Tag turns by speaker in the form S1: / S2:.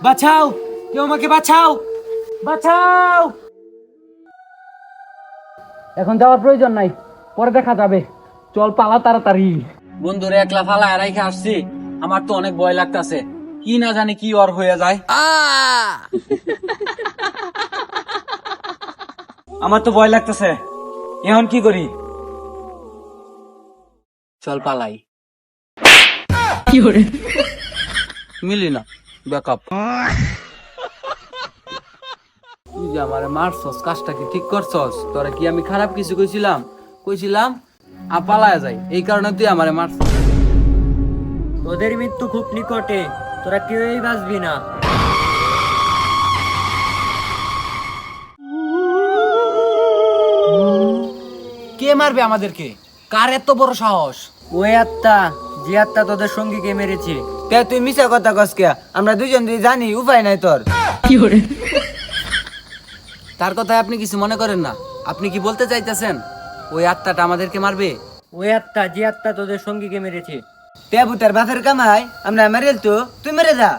S1: বাঁচাও, কেউ আমাকে বাঁচাও, বাঁচাও। এখন যাওয়ার প্রয়োজন নাই, পরে দেখা যাবে। চল পালা তাড়াতাড়ি।
S2: বন্ধুরে একলা ফালায় রাইখে আসছি, আমার তো অনেক ভয় লাগতাছে, কি না জানি কি ওর হয়ে যায়।
S1: আমার তো ভয় লাগতেছে, এখন কি করি?
S2: চল পালাই। মিলি না ব্যাকআপ। তুই যে আমারে মারছস, কাজটা কি ঠিক করছস? তোরা কি আমি খারাপ কিছু কইছিলাম? কইছিলাম পালায়া যাই, এই কারণে তুই আমারে মারছস।
S1: তোদের মৃত্যু খুব নিকটে, তোরা কেউই বাঁচবি না।
S2: কে মারবে আমাদেরকে? কার এত বড় সাহস?
S1: ওই আত্মা, যে আত্মা তোদের সঙ্গীকে মেরেছে।
S3: কে তুই মিছা কথা কস কে? আমরা দুজন জানি, উপায় নাই তোর।
S2: তার কথায় আপনি কিছু মনে করেন না। আপনি কি বলতে চাইতেছেন ওই আত্মাটা আমাদেরকে মারবে?
S1: ওই আত্মা, যে আত্মা তোদের সঙ্গীকে মেরেছে।
S3: তে ভূতের বাপের কামাই আমরা মেরে তো তুই মেরে যা।